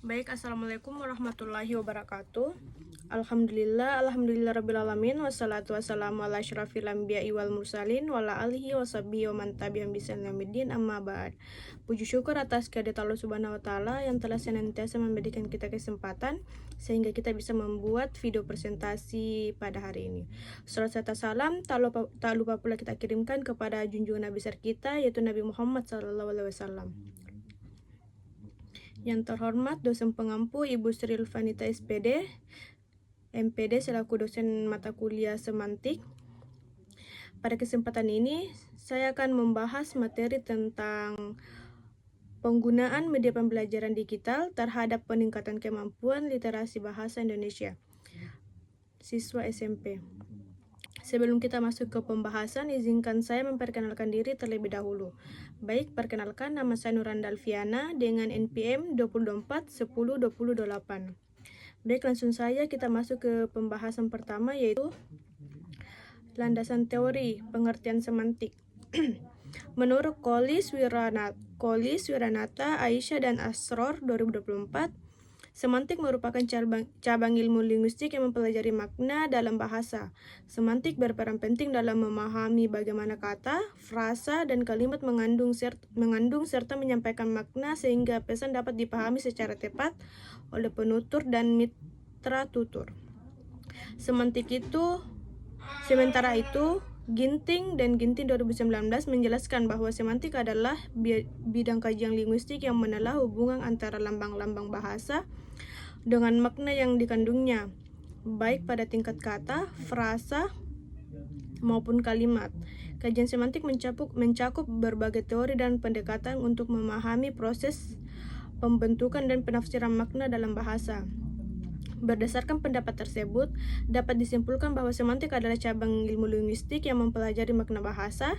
Baik, Assalamualaikum warahmatullahi wabarakatuh. Alhamdulillahirrabbilalamin. Wassalatu wassalamu ala asyrafil anbiya'i wal mursalin wa ala alihi wa sahbihi wa man tabi'ahum bi ihsanin ila yaumiddin, amma ba'd. Puji syukur atas kehadirat Allah Subhanahu wa taala yang telah senantiasa memberikan kita kesempatan sehingga kita bisa membuat video presentasi pada hari ini. Salat serta salam tak lupa pula kita kirimkan kepada junjungan Nabi besar kita, yaitu Nabi Muhammad SAW. Yang terhormat dosen pengampu Ibu Sri Ulfanita SPD, MPD selaku dosen mata kuliah semantik. Pada kesempatan ini, saya akan membahas materi tentang penggunaan media pembelajaran digital terhadap peningkatan kemampuan literasi bahasa Indonesia siswa SMP. Sebelum kita masuk ke pembahasan, izinkan saya memperkenalkan diri terlebih dahulu. Baik, perkenalkan, nama saya Nuranda Alfiana dengan NPM 2410208. Baik, langsung saja kita masuk ke pembahasan pertama, yaitu landasan teori pengertian semantik. Menurut Kolis Wiranata, Aisyah dan Asror 2024, semantik merupakan cabang ilmu linguistik yang mempelajari makna dalam bahasa. Semantik berperan penting dalam memahami bagaimana kata, frasa, dan kalimat mengandung serta menyampaikan makna sehingga pesan dapat dipahami secara tepat oleh penutur dan mitra tutur. Sementara itu, Ginting 2019 menjelaskan bahwa semantik adalah bidang kajian linguistik yang menelah hubungan antara lambang-lambang bahasa dengan makna yang dikandungnya, baik pada tingkat kata, frasa, maupun kalimat. Kajian semantik mencakup berbagai teori dan pendekatan untuk memahami proses pembentukan dan penafsiran makna dalam bahasa. Berdasarkan pendapat tersebut, dapat disimpulkan bahwa semantik adalah cabang ilmu linguistik yang mempelajari makna bahasa,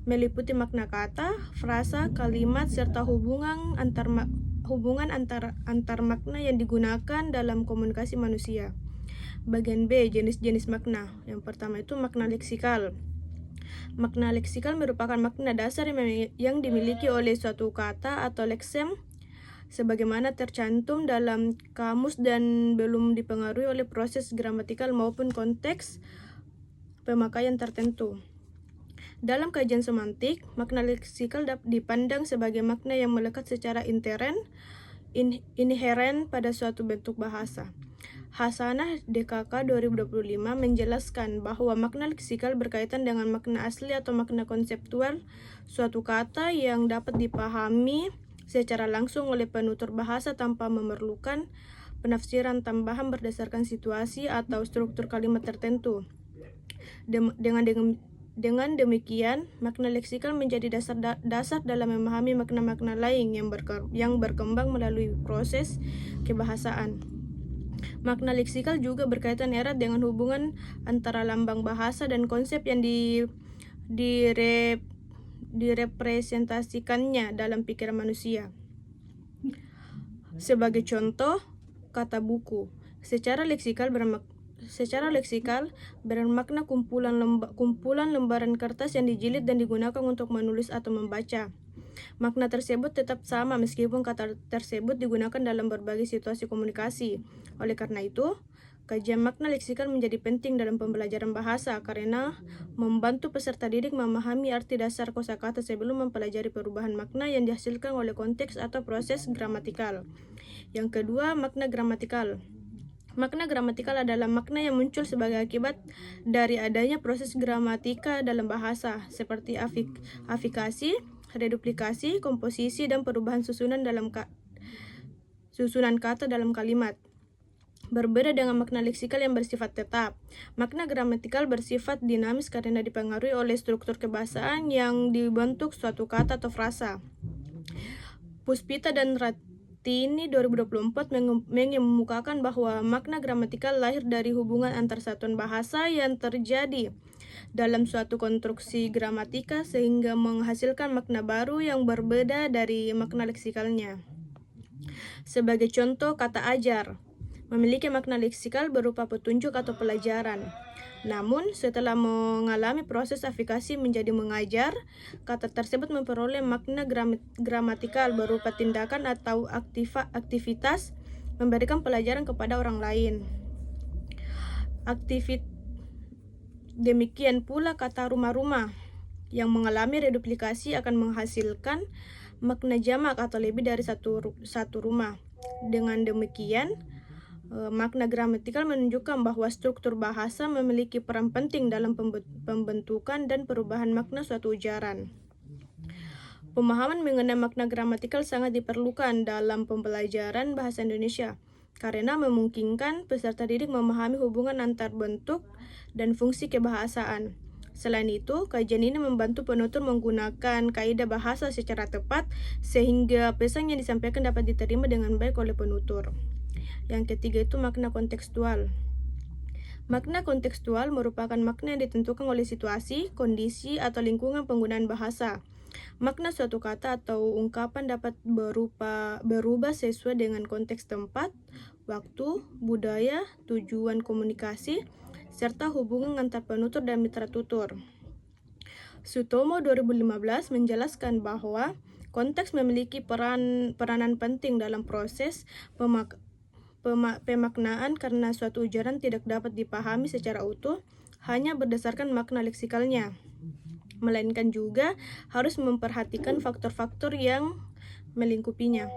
meliputi makna kata, frasa, kalimat, serta hubungan antar makna yang digunakan dalam komunikasi manusia. Bagian B, jenis-jenis makna. Yang pertama itu makna leksikal. Makna leksikal merupakan makna dasar yang dimiliki oleh suatu kata atau leksem sebagaimana tercantum dalam kamus dan belum dipengaruhi oleh proses gramatikal maupun konteks pemakaian tertentu. Dalam kajian semantik, makna leksikal dipandang sebagai makna yang melekat secara inheren pada suatu bentuk bahasa. Hasanah DKK 2025 menjelaskan bahwa makna leksikal berkaitan dengan makna asli atau makna konseptual suatu kata yang dapat dipahami secara langsung oleh penutur bahasa tanpa memerlukan penafsiran tambahan berdasarkan situasi atau struktur kalimat tertentu. Dengan demikian, makna leksikal menjadi dasar dalam memahami makna-makna lain yang berkembang melalui proses kebahasaan. Makna leksikal juga berkaitan erat dengan hubungan antara lambang bahasa dan konsep yang direpresentasikannya dalam pikiran manusia. Sebagai contoh, kata buku secara leksikal bermakna kumpulan lembaran kertas yang dijilid dan digunakan untuk menulis atau membaca. Makna tersebut tetap sama meskipun kata tersebut digunakan dalam berbagai situasi komunikasi. Oleh karena itu, kajian makna leksikal menjadi penting dalam pembelajaran bahasa karena membantu peserta didik memahami arti dasar kosakata sebelum mempelajari perubahan makna yang dihasilkan oleh konteks atau proses gramatikal. Yang kedua, makna gramatikal. Makna gramatikal adalah makna yang muncul sebagai akibat dari adanya proses gramatika dalam bahasa, seperti afikasi, reduplikasi, komposisi, dan perubahan susunan kata dalam kalimat. Berbeda dengan makna leksikal yang bersifat tetap, makna gramatikal bersifat dinamis karena dipengaruhi oleh struktur kebahasaan yang dibentuk suatu kata atau frasa. Puspita dan Ratini 2024 mengemukakan bahwa makna gramatikal lahir dari hubungan antar satuan bahasa yang terjadi dalam suatu konstruksi gramatika sehingga menghasilkan makna baru yang berbeda dari makna leksikalnya. Sebagai contoh, kata ajar memiliki makna leksikal berupa petunjuk atau pelajaran. Namun, setelah mengalami proses aplikasi menjadi mengajar, kata tersebut memperoleh makna gramatikal berupa tindakan atau aktivitas memberikan pelajaran kepada orang lain. Demikian pula kata rumah-rumah yang mengalami reduplikasi akan menghasilkan makna jamak atau lebih dari satu rumah. Dengan demikian, makna gramatikal menunjukkan bahwa struktur bahasa memiliki peran penting dalam pembentukan dan perubahan makna suatu ujaran. Pemahaman mengenai makna gramatikal sangat diperlukan dalam pembelajaran bahasa Indonesia karena memungkinkan peserta didik memahami hubungan antar bentuk dan fungsi kebahasaan. Selain itu, kajian ini membantu penutur menggunakan kaidah bahasa secara tepat sehingga pesan yang disampaikan dapat diterima dengan baik oleh penutur. Yang ketiga itu makna kontekstual. Makna kontekstual merupakan makna yang ditentukan oleh situasi, kondisi, atau lingkungan penggunaan bahasa. Makna suatu kata atau ungkapan dapat berubah sesuai dengan konteks tempat, waktu, budaya, tujuan komunikasi, serta hubungan antar penutur dan mitra tutur. Sutomo 2015 menjelaskan bahwa konteks memiliki peranan penting dalam proses pemaknaan karena suatu ujaran tidak dapat dipahami secara utuh hanya berdasarkan makna leksikalnya, melainkan juga harus memperhatikan faktor-faktor yang melingkupinya.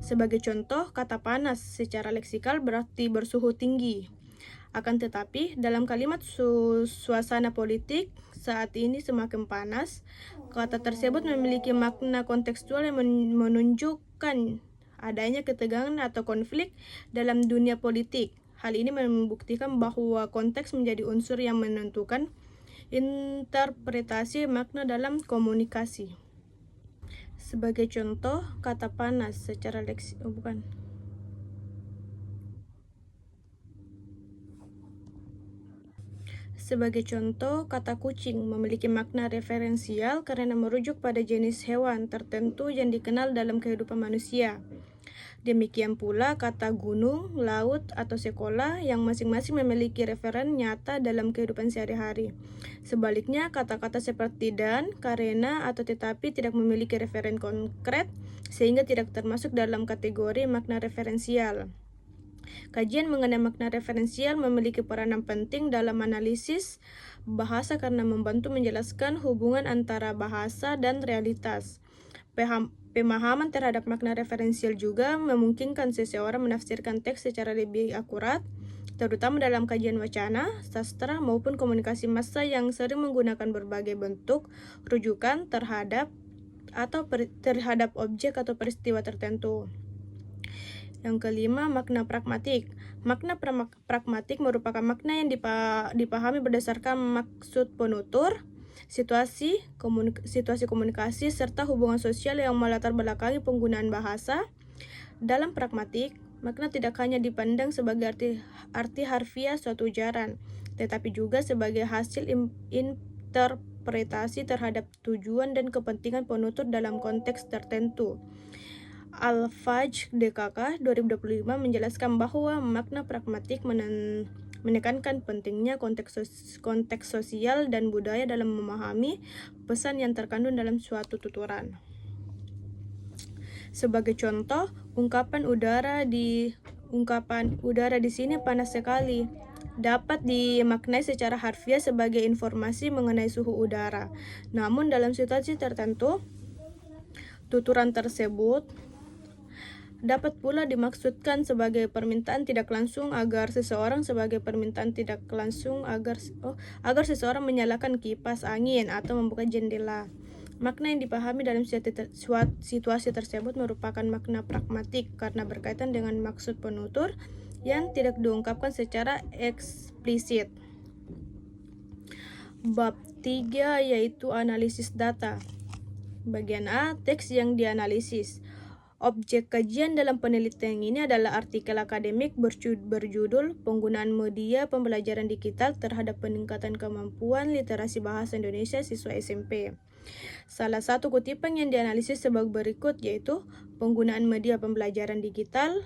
Sebagai contoh, kata panas secara leksikal berarti bersuhu tinggi. Akan tetapi, dalam kalimat suasana politik saat ini semakin panas, kata tersebut memiliki makna kontekstual yang menunjukkan adanya ketegangan atau konflik dalam dunia politik. Hal ini membuktikan bahwa konteks menjadi unsur yang menentukan interpretasi makna dalam komunikasi. Sebagai contoh, kata panas secara Sebagai contoh, kata kucing memiliki makna referensial karena merujuk pada jenis hewan tertentu yang dikenal dalam kehidupan manusia. Demikian pula kata gunung, laut, atau sekolah yang masing-masing memiliki referen nyata dalam kehidupan sehari-hari. Sebaliknya, kata-kata seperti dan, karena, atau tetapi tidak memiliki referen konkret sehingga tidak termasuk dalam kategori makna referensial. Kajian mengenai makna referensial memiliki peranan penting dalam analisis bahasa karena membantu menjelaskan hubungan antara bahasa dan realitas. Pemahaman terhadap makna referensial juga memungkinkan seseorang menafsirkan teks secara lebih akurat, terutama dalam kajian wacana, sastra, maupun komunikasi massa yang sering menggunakan berbagai bentuk rujukan terhadap objek atau peristiwa tertentu. Yang kelima, makna pragmatik. Makna pragmatik merupakan makna yang dipahami berdasarkan maksud penutur, situasi komunikasi, serta hubungan sosial yang melatar belakangi penggunaan bahasa. Dalam pragmatik, makna tidak hanya dipandang sebagai arti harfiah suatu ujaran, tetapi juga sebagai hasil interpretasi terhadap tujuan dan kepentingan penutur dalam konteks tertentu. Al-Fajr DKK 2025 menjelaskan bahwa makna pragmatik menekankan pentingnya konteks sosial dan budaya dalam memahami pesan yang terkandung dalam suatu tuturan. Sebagai contoh, ungkapan udara di sini panas sekali dapat dimaknai secara harfiah sebagai informasi mengenai suhu udara. Namun dalam situasi tertentu, tuturan tersebut dapat pula dimaksudkan sebagai permintaan tidak langsung agar seseorang seseorang menyalakan kipas angin atau membuka jendela. Makna yang dipahami dalam situasi tersebut merupakan makna pragmatik karena berkaitan dengan maksud penutur yang tidak diungkapkan secara eksplisit. Bab 3 yaitu analisis data. Bagian A, teks yang dianalisis. Objek kajian dalam penelitian ini adalah artikel akademik berjudul Penggunaan Media Pembelajaran Digital Terhadap Peningkatan Kemampuan Literasi Bahasa Indonesia Siswa SMP. Salah satu kutipan yang dianalisis sebagai berikut yaitu penggunaan media pembelajaran digital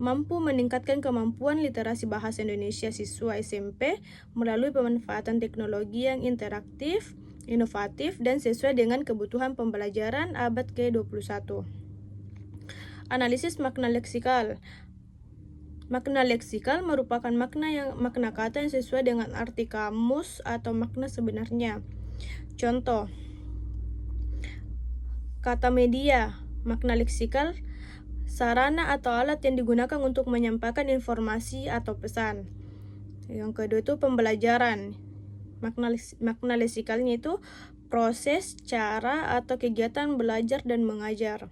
mampu meningkatkan kemampuan literasi bahasa Indonesia siswa SMP melalui pemanfaatan teknologi yang interaktif, inovatif, dan sesuai dengan kebutuhan pembelajaran abad ke-21. Analisis makna leksikal. Makna leksikal merupakan makna kata yang sesuai dengan arti kamus atau makna sebenarnya. Contoh, kata media. Makna leksikal, sarana atau alat yang digunakan untuk menyampaikan informasi atau pesan. Yang kedua itu pembelajaran. Makna leksikalnya itu proses, cara, atau kegiatan belajar dan mengajar.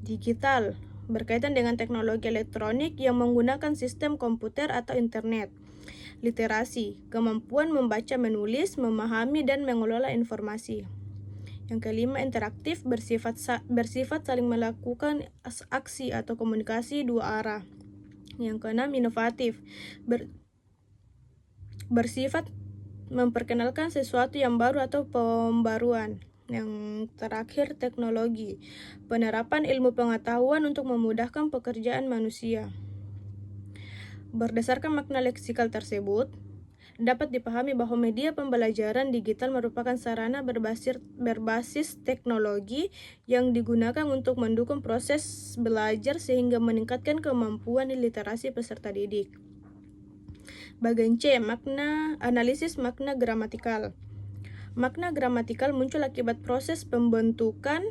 Digital, berkaitan dengan teknologi elektronik yang menggunakan sistem komputer atau internet. Literasi, kemampuan membaca, menulis, memahami, dan mengelola informasi. Yang kelima, interaktif, bersifat saling melakukan aksi atau komunikasi dua arah. Yang keenam, inovatif, bersifat memperkenalkan sesuatu yang baru atau pembaruan. Yang terakhir, teknologi, penerapan ilmu pengetahuan untuk memudahkan pekerjaan manusia. Berdasarkan makna leksikal tersebut, dapat dipahami bahwa media pembelajaran digital merupakan sarana berbasis teknologi yang digunakan untuk mendukung proses belajar sehingga meningkatkan kemampuan literasi peserta didik. Bagian C, analisis makna gramatikal. Makna gramatikal muncul akibat proses pembentukan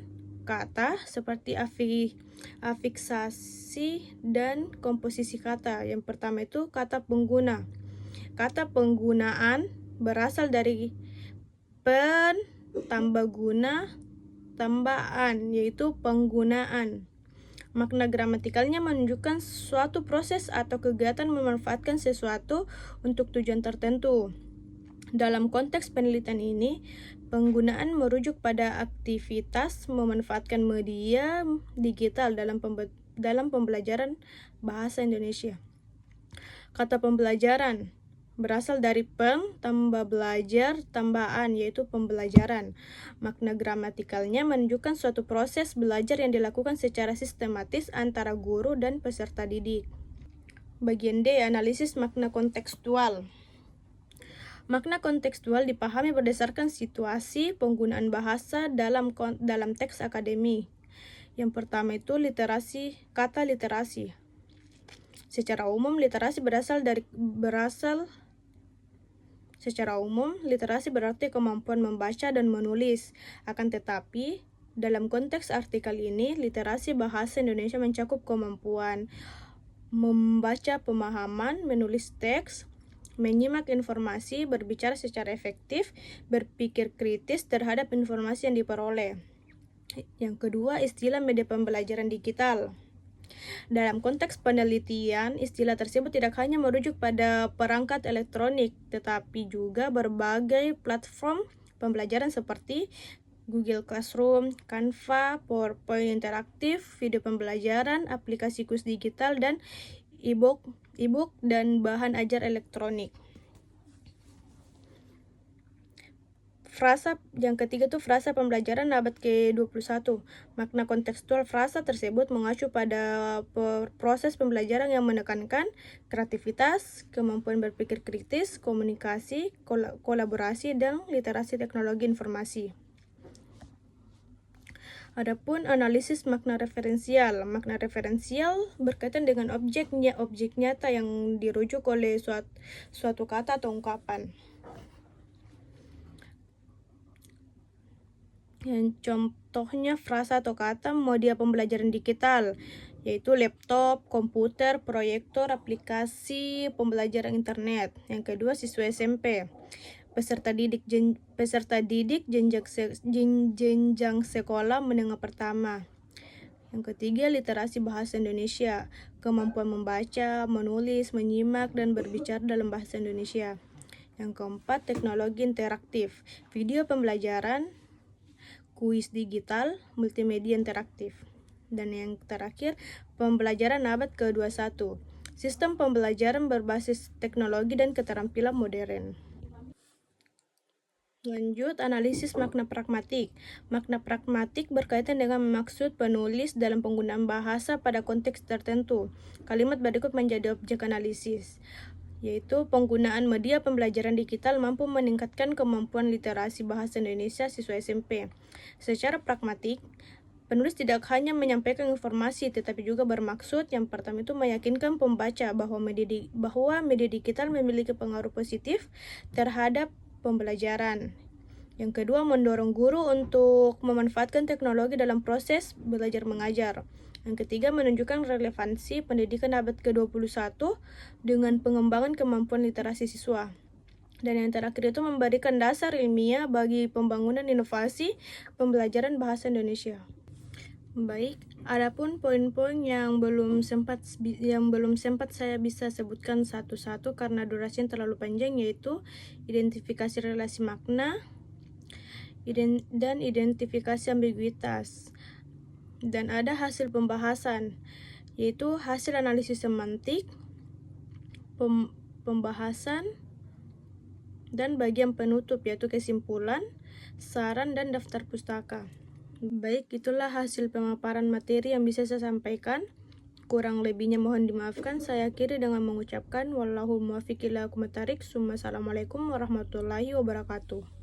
kata seperti afiksasi dan komposisi kata. Yang pertama itu kata pengguna. Kata penggunaan berasal dari pen tambah guna tambah an, yaitu penggunaan. Makna gramatikalnya menunjukkan suatu proses atau kegiatan memanfaatkan sesuatu untuk tujuan tertentu. Dalam konteks penelitian ini, penggunaan merujuk pada aktivitas memanfaatkan media digital dalam pembelajaran bahasa Indonesia. Kata pembelajaran berasal dari peng tambah belajar tambah an, yaitu pembelajaran. Makna gramatikalnya menunjukkan suatu proses belajar yang dilakukan secara sistematis antara guru dan peserta didik. Bagian D, analisis makna kontekstual. Makna kontekstual dipahami berdasarkan situasi penggunaan bahasa dalam teks akademik. Yang pertama itu kata literasi. Secara umum, literasi berarti kemampuan membaca dan menulis. Akan tetapi, dalam konteks artikel ini, literasi bahasa Indonesia mencakup kemampuan membaca pemahaman, menulis teks, menyimak informasi, berbicara secara efektif, berpikir kritis terhadap informasi yang diperoleh. Yang kedua, istilah media pembelajaran digital. Dalam konteks penelitian, istilah tersebut tidak hanya merujuk pada perangkat elektronik, tetapi juga berbagai platform pembelajaran seperti Google Classroom, Canva, PowerPoint interaktif, video pembelajaran, aplikasi kuis digital, dan e-book dan bahan ajar elektronik. Yang ketiga itu frasa pembelajaran abad ke-21. Makna kontekstual frasa tersebut mengacu pada proses pembelajaran yang menekankan kreativitas, kemampuan berpikir kritis, komunikasi, kolaborasi, dan literasi teknologi informasi. Adapun analisis makna referensial. Makna referensial berkaitan dengan objek nyata yang dirujuk oleh suatu kata atau ungkapan. Yang contohnya frasa atau kata media pembelajaran digital, yaitu laptop, komputer, proyektor, aplikasi pembelajaran internet. Yang kedua, siswa SMP. Peserta didik jenjang sekolah menengah pertama. Yang ketiga, literasi bahasa Indonesia, kemampuan membaca, menulis, menyimak, dan berbicara dalam bahasa Indonesia. Yang keempat, teknologi interaktif, video pembelajaran, kuis digital, multimedia interaktif. Dan yang terakhir, pembelajaran abad ke-21, sistem pembelajaran berbasis teknologi dan keterampilan modern. Lanjut, analisis makna pragmatik. Makna pragmatik berkaitan dengan maksud penulis dalam penggunaan bahasa pada konteks tertentu. Kalimat berikut menjadi objek analisis, yaitu penggunaan media pembelajaran digital mampu meningkatkan kemampuan literasi bahasa Indonesia siswa SMP. Secara pragmatik, penulis tidak hanya menyampaikan informasi, tetapi juga bermaksud yang pertama itu meyakinkan pembaca bahwa media digital memiliki pengaruh positif terhadap pembelajaran. Yang kedua, mendorong guru untuk memanfaatkan teknologi dalam proses belajar mengajar. Yang ketiga, menunjukkan relevansi pendidikan abad ke-21 dengan pengembangan kemampuan literasi siswa. Dan yang terakhir itu memberikan dasar ilmiah bagi pembangunan inovasi pembelajaran bahasa Indonesia. Baik, adapun poin-poin yang belum sempat saya bisa sebutkan satu-satu karena durasi yang terlalu panjang, yaitu identifikasi relasi makna dan identifikasi ambiguitas. Dan ada hasil pembahasan, yaitu hasil analisis semantik, pembahasan, dan bagian penutup, yaitu kesimpulan, saran, dan daftar pustaka. Baik, itulah hasil pemaparan materi yang bisa saya sampaikan. Kurang lebihnya mohon dimaafkan. Saya akhiri dengan mengucapkan wallahul muwaffiq ila aqwamit thoriq. Assalamualaikum warahmatullahi wabarakatuh.